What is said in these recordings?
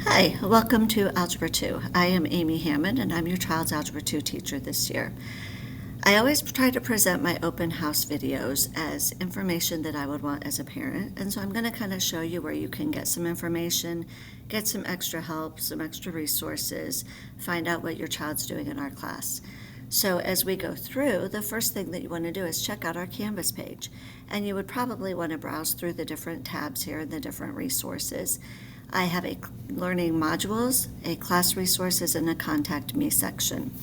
Hi, welcome to Algebra 2. I am Amy Hamon, and I'm your child's Algebra 2 teacher this year. I always try to present my open house videos as information that I would want as a parent, and so I'm going to kind of show you where you can get some information, get some extra help, some extra resources, find out what your child's doing in our class. So as we go through, the first thing that you want to do is check out our Canvas page, and you would probably want to browse through the different tabs here and the different resources. I have a learning modules, a class resources, and a contact me section.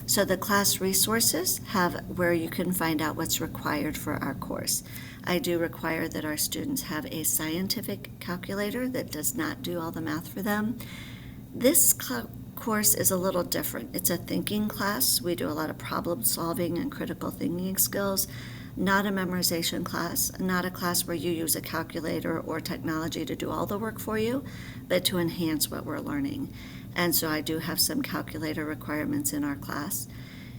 So the class resources have where you can find out what's required for our course. I do require that our students have a scientific calculator that does not do all the math for them. This course is a little different. It's a thinking class. We do a lot of problem solving and critical thinking skills. Not a memorization class, not a class where you use a calculator or technology to do all the work for you, but to enhance what we're learning. And so I do have some calculator requirements in our class.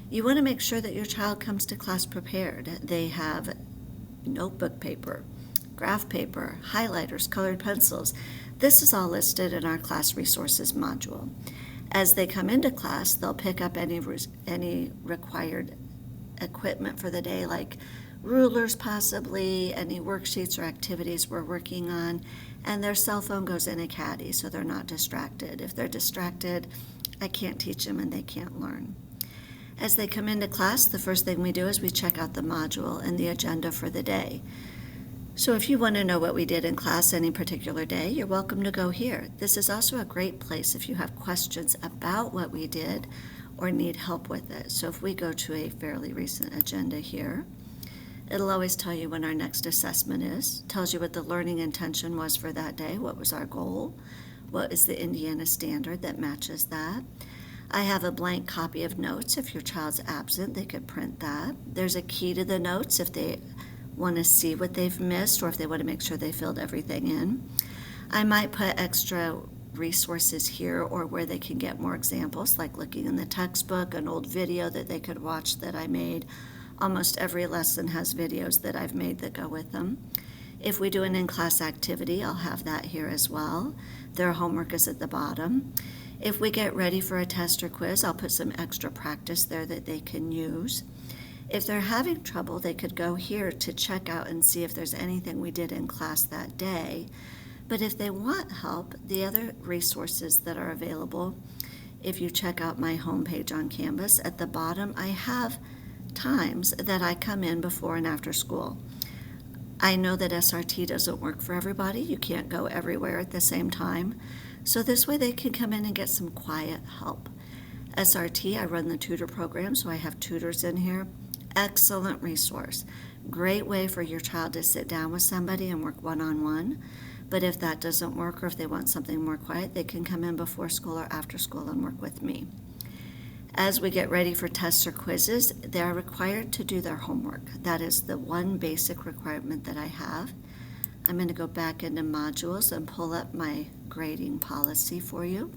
You want to make sure that your child comes to class prepared. They have notebook paper, graph paper, highlighters, colored pencils. This is all listed in our class resources module. As they come into class, they'll pick up any required equipment for the day, like rulers possibly, any worksheets or activities we're working on, and their cell phone goes in a caddy so they're not distracted. If they're distracted, I can't teach them and they can't learn. As they come into class, the first thing we do is we check out the module and the agenda for the day. So if you want to know what we did in class any particular day, you're welcome to go here. This is also a great place if you have questions about what we did or need help with it. So if we go to a fairly recent agenda here, it'll always tell you when our next assessment is, tells you what the learning intention was for that day, what was our goal, what is the Indiana standard that matches that. I have a blank copy of notes. If your child's absent, they could print that. There's a key to the notes if they want to see what they've missed or if they want to make sure they filled everything in. I might put extra resources here or where they can get more examples, like looking in the textbook, an old video that they could watch that I made. Almost every lesson has videos that I've made that go with them. If we do an in-class activity, I'll have that here as well. Their homework is at the bottom. If we get ready for a test or quiz, I'll put some extra practice there that they can use. If they're having trouble, they could go here to check out and see if there's anything we did in class that day. But if they want help, the other resources that are available, if you check out my homepage on Canvas, at the bottom I have times that I come in before and after school. I know that SRT doesn't work for everybody. You can't go everywhere at the same time. So this way they can come in and get some quiet help. SRT, I run the tutor program, so I have tutors in here. Excellent resource. Great way for your child to sit down with somebody and work one-on-one. But if that doesn't work or if they want something more quiet, they can come in before school or after school and work with me. As we get ready for tests or quizzes, they are required to do their homework. That is the one basic requirement that I have. I'm going to go back into modules and pull up my grading policy for you.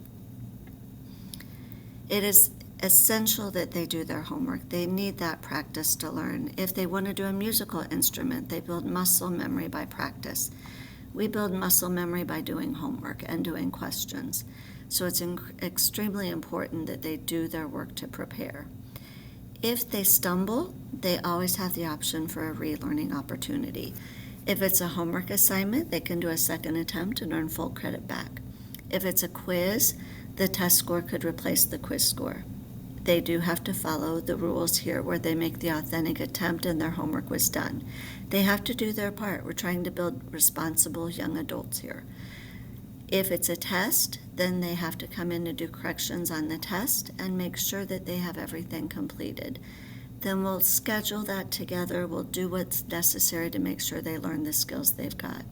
It is essential that they do their homework. They need that practice to learn. If they want to do a musical instrument, they build muscle memory by practice. We build muscle memory by doing homework and doing questions. So it's extremely important that they do their work to prepare. If they stumble, they always have the option for a relearning opportunity. If it's a homework assignment, they can do a second attempt and earn full credit back. If it's a quiz, the test score could replace the quiz score. They do have to follow the rules here where they make the authentic attempt and their homework was done. They have to do their part. We're trying to build responsible young adults here. If it's a test, then they have to come in and do corrections on the test and make sure that they have everything completed. Then we'll schedule that together. We'll do what's necessary to make sure they learn the skills they've got.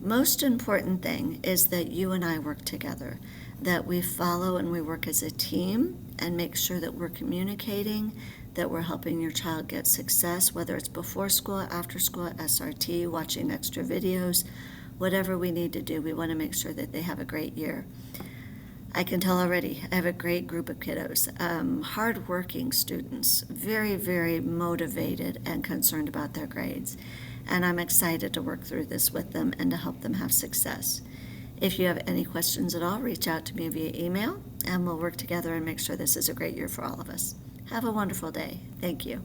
Most important thing is that you and I work together, that we follow and we work as a team and make sure that we're communicating, that we're helping your child get success, whether it's before school, after school, SRT, watching extra videos, whatever we need to do. We want to make sure that they have a great year. I can tell already, I have a great group of kiddos, hardworking students, very, very motivated and concerned about their grades. And I'm excited to work through this with them and to help them have success. If you have any questions at all, reach out to me via email, and we'll work together and make sure this is a great year for all of us. Have a wonderful day. Thank you.